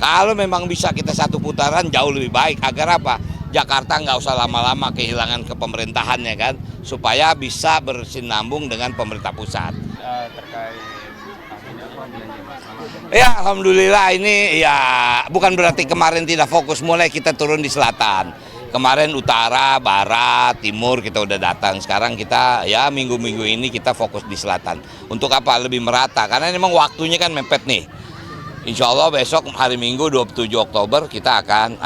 Kalau memang bisa kita satu putaran jauh lebih baik. Agar apa? Jakarta nggak usah lama-lama kehilangan kepemerintahannya kan, supaya bisa bersinambung dengan pemerintah pusat. Terkait ini apa belanja masalah. Ya, alhamdulillah ini ya bukan berarti kemarin tidak fokus, mulai kita turun di selatan. Kemarin utara, barat, timur kita udah datang. Sekarang kita ya minggu-minggu ini kita fokus di selatan. Untuk apa? Lebih merata. Karena memang waktunya kan mepet nih. Insya Allah besok hari Minggu 27 Oktober kita akan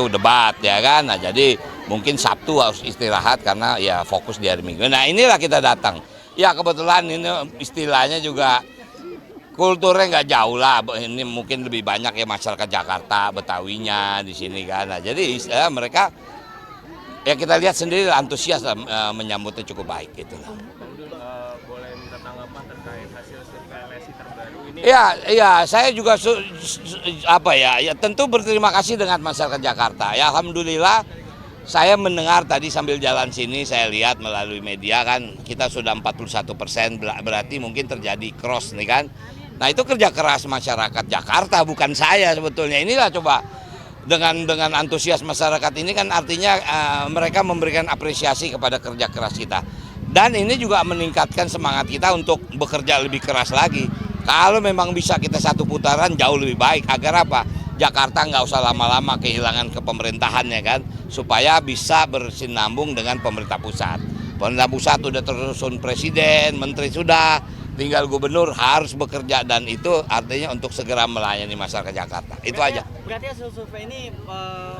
debat ya kan. Nah jadi mungkin Sabtu harus istirahat karena ya fokus di hari Minggu. Nah inilah kita datang. Ya kebetulan ini istilahnya juga kulturnya nggak jauh lah. Ini mungkin lebih banyak ya masyarakat Jakarta, Betawinya di sini kan. Nah jadi mereka ya kita lihat sendiri antusias menyambutnya cukup baik gitu lah. Boleh minta tanggapan terkait hasil survei LSI terbaru ini? Ya, saya juga tentu berterima kasih dengan masyarakat Jakarta. Ya, alhamdulillah saya mendengar tadi sambil jalan sini saya lihat melalui media kan kita sudah 41%, berarti mungkin terjadi cross nih kan. Nah itu kerja keras masyarakat Jakarta bukan saya sebetulnya. Inilah coba dengan antusias masyarakat ini kan artinya mereka memberikan apresiasi kepada kerja keras kita. Dan ini juga meningkatkan semangat kita untuk bekerja lebih keras lagi. Kalau memang bisa kita satu putaran jauh lebih baik. Agar apa? Jakarta nggak usah lama-lama kehilangan kepemerintahannya kan. Supaya bisa bersinambung dengan pemerintah pusat. Pemerintah pusat sudah tersusun presiden, menteri sudah. Tinggal gubernur harus bekerja dan itu artinya untuk segera melayani masyarakat Jakarta. Itu aja. Berarti hasil survei ini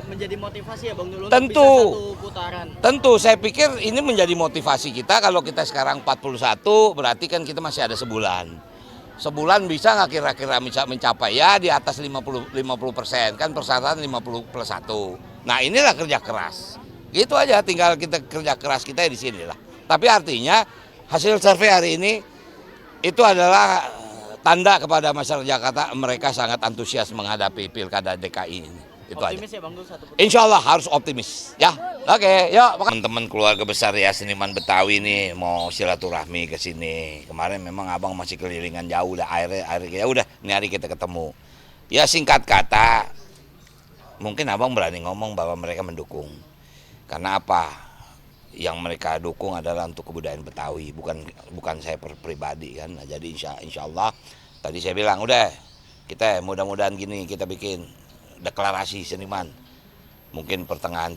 menjadi motivasi ya Bang Dul Tentu. untuk bisa satu putaran. Tentu, saya pikir ini menjadi motivasi kita. Kalau kita sekarang 41, berarti kan kita masih ada sebulan. Sebulan bisa nggak kira-kira mencapai ya di atas 50%, kan persyaratan 50+1. Nah inilah kerja keras. Gitu aja, tinggal kita kerja keras kita di sini lah. Tapi artinya hasil survei hari ini itu adalah tanda kepada masyarakat Jakarta mereka sangat antusias menghadapi pilkada DKI ini. Itu Optimis aja. ya Bang Dul satu putaran. Insya Allah harus optimis ya. Oke, yuk teman-teman keluarga besar ya seniman Betawi nih mau silaturahmi ke sini. Kemarin memang abang masih kelilingan jauh lah akhirnya ya udah ini hari kita ketemu. Ya singkat kata mungkin abang berani ngomong bahwa mereka mendukung. Karena apa? Yang mereka dukung adalah untuk kebudayaan Betawi, bukan saya pribadi kan. Nah, jadi insya Allah tadi saya bilang udah kita mudah-mudahan gini kita bikin deklarasi seniman. Mungkin pertengahan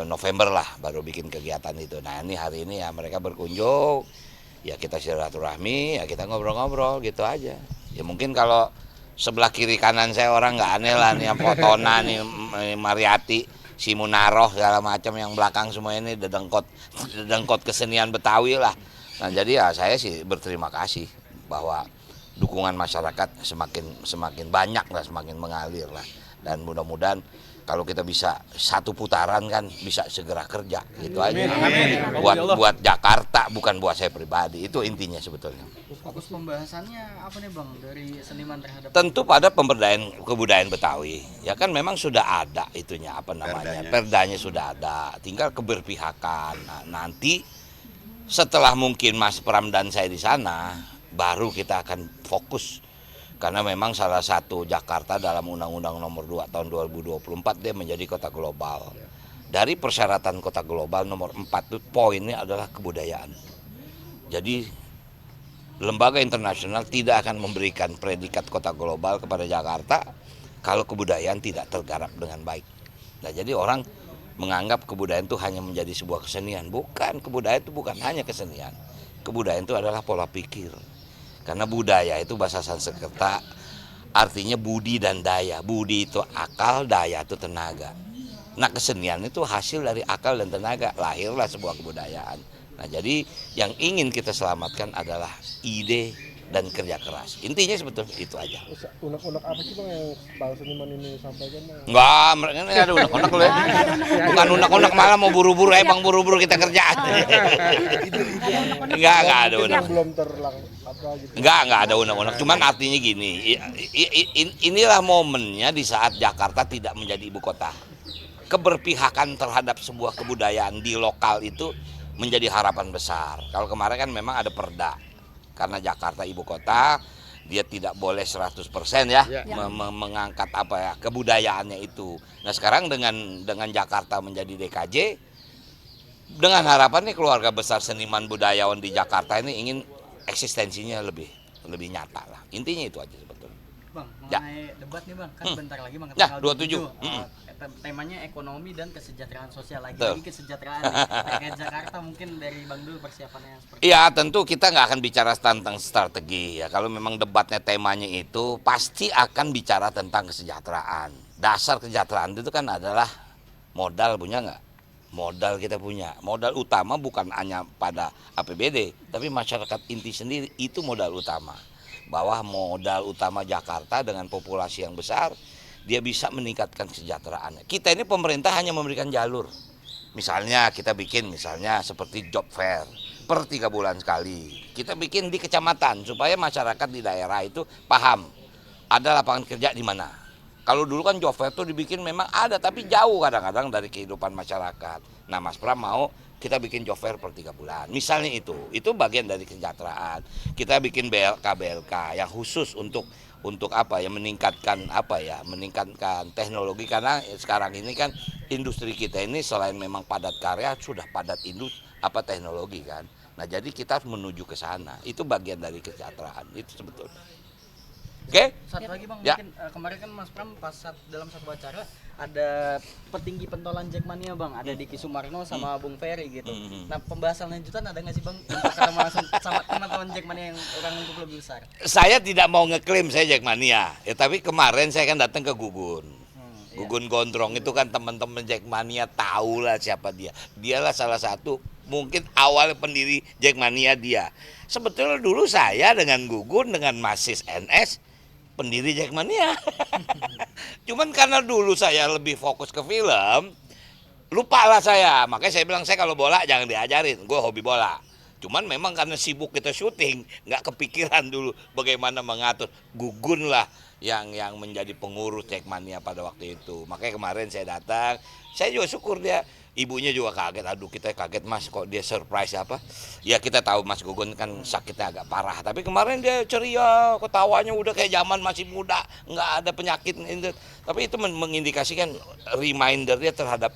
November lah baru bikin kegiatan itu. Nah ini hari ini ya mereka berkunjung, ya kita silaturahmi, ya kita ngobrol-ngobrol gitu aja. Ya mungkin kalau sebelah kiri kanan saya orang nggak aneh lah nih, yang Potona nih Mariati. Si Munaroh segala macam yang belakang semua ini dedengkot kesenian Betawi lah. Nah jadi ya saya sih berterima kasih bahwa dukungan masyarakat semakin banyak lah, semakin mengalir lah. Dan mudah-mudahan kalau kita bisa satu putaran kan bisa segera kerja gitu aja. Amin. Buat Jakarta bukan buat saya pribadi, itu intinya sebetulnya. Fokus pembahasannya apa nih Bang dari seniman terhadap Tentu pada pemberdayaan kebudayaan Betawi. Ya kan memang sudah ada itunya perdanya sudah ada. Tinggal keberpihakan. Nah, nanti setelah mungkin Mas Pram dan saya di sana baru kita akan fokus. Karena memang salah satu Jakarta dalam Undang-Undang Nomor 2 Tahun 2024 dia menjadi kota global. Dari persyaratan kota global nomor 4 itu poinnya adalah kebudayaan. Jadi lembaga internasional tidak akan memberikan predikat kota global kepada Jakarta kalau kebudayaan tidak tergarap dengan baik. Nah, jadi orang menganggap kebudayaan itu hanya menjadi sebuah kesenian. Bukan, kebudayaan itu bukan hanya kesenian. Kebudayaan itu adalah pola pikir. Karena budaya itu bahasa Sanskerta artinya budi dan daya. Budi itu akal, daya itu tenaga. Nah kesenian itu hasil dari akal dan tenaga. Lahirlah sebuah kebudayaan. Nah jadi yang ingin kita selamatkan adalah ide dan kerja keras. Intinya sebetulnya itu aja. Unek-unek apa sih Bang yang Bang seniman ini sampaikan? Enggak, mereka nggak ada unek-unek loh ya. Bukan unek-unek, malah mau buru-buru, Bang buru-buru kita kerjaan. Enggak ada unek. Belum apa gitu. Enggak ada unek-unek. Cuman artinya gini, inilah momennya di saat Jakarta tidak menjadi ibu kota. Keberpihakan terhadap sebuah kebudayaan di lokal itu menjadi harapan besar. Kalau kemarin kan memang ada perda. Karena Jakarta ibu kota, dia tidak boleh 100% ya, Ya. mengangkat apa ya kebudayaannya itu. Nah sekarang dengan Jakarta menjadi DKJ, dengan harapan nih keluarga besar seniman budayawan di Jakarta ini ingin eksistensinya lebih nyata lah. Intinya itu aja sebetulnya. Bang, Ya. mengenai debat nih bang, kan bentar lagi bang, Ya, tanggal 27. 27. Temanya ekonomi dan kesejahteraan sosial, lagi Betul. kesejahteraan nih. Terkait Jakarta, mungkin dari bang dulu persiapannya seperti Iya tentu kita nggak akan bicara tentang strategi ya. Kalau memang debatnya temanya itu pasti akan bicara tentang kesejahteraan. Dasar kesejahteraan itu kan adalah modal, punya nggak? Modal kita punya. Modal utama bukan hanya pada APBD, tapi masyarakat inti sendiri itu modal utama. Bahwa modal utama Jakarta dengan populasi yang besar, dia bisa meningkatkan kesejahteraannya. Kita ini pemerintah hanya memberikan jalur. Misalnya kita bikin seperti job fair per 3 bulan sekali. Kita bikin di kecamatan supaya masyarakat di daerah itu paham ada lapangan kerja di mana. Kalau dulu kan job fair tuh dibikin memang ada tapi jauh kadang-kadang dari kehidupan masyarakat. Nah Mas Pram mau kita bikin job fair per 3 bulan. Misalnya itu bagian dari kesejahteraan. Kita bikin BLK yang khusus untuk apa ya meningkatkan teknologi, karena sekarang ini kan industri kita ini selain memang padat karya sudah padat teknologi kan. Nah jadi kita harus menuju ke sana, itu bagian dari kesejahteraan itu sebetulnya. Oke? satu lagi bang, Ya. mungkin kemarin kan Mas Pram dalam satu acara ada petinggi pentolan Jackmania bang, ada Diki Sumarno sama Bung Ferry gitu. Nah pembahasan lanjutan ada nggak sih bang untuk ketemu langsung sama teman-teman Jackmania yang orang lingkup lebih besar? Saya tidak mau ngeklaim saya Jackmania, ya, tapi kemarin saya kan datang ke Gugun. Gugun Gondrong itu kan teman-teman Jackmania tahu lah siapa dia. Dialah salah satu mungkin awal pendiri Jackmania dia. Sebetulnya dulu saya dengan Gugun dengan Masis NS pendiri Jackmania. Cuman karena dulu saya lebih fokus ke film, lupa lah saya. Makanya saya bilang saya kalau bola jangan diajarin, gue hobi bola. Cuman memang karena sibuk kita syuting, nggak kepikiran dulu bagaimana mengatur. Gugun lah yang menjadi pengurus Jackmania pada waktu itu. Makanya kemarin saya datang, saya juga syukur dia. Ibunya juga kaget, aduh kita kaget Mas kok dia surprise apa. Ya kita tahu Mas Gugun kan sakitnya agak parah. Tapi kemarin dia ceria, ketawanya udah kayak zaman masih muda, nggak ada penyakit. Tapi itu mengindikasikan reminder dia terhadap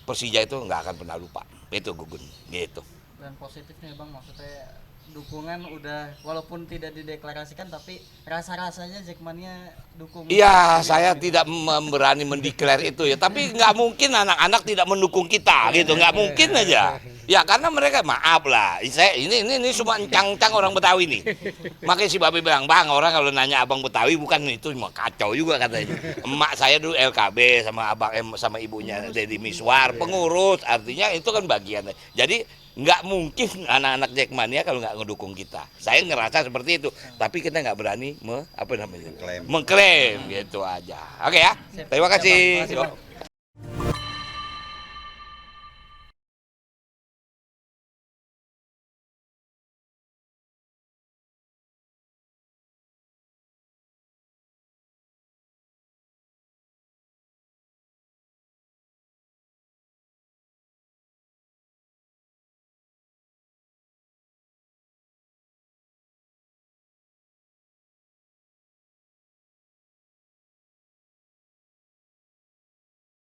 Persija itu nggak akan pernah lupa. Itu Gugun, gitu. Dan positifnya bang, maksudnya dukungan udah walaupun tidak dideklarasikan tapi rasa-rasanya Jackmania dukung. Iya, saya tidak berani mendeklar itu ya. Tapi nggak mungkin anak-anak tidak mendukung kita gitu, nggak mungkin aja. Ya karena mereka maaf lah. Ini semua encang-encang orang Betawi nih. Makanya si Babe bilang, bang orang kalau nanya abang Betawi bukan itu mau kacau juga katanya. Emak saya dulu LKB sama sama ibunya Deddy Miswar pengurus, artinya itu kan bagian. Jadi nggak mungkin anak-anak Jackmania kalau nggak ngedukung kita. Saya ngerasa seperti itu, tapi kita nggak berani mengklaim gitu aja. Oke ya, terima kasih. Terima kasih, Bang.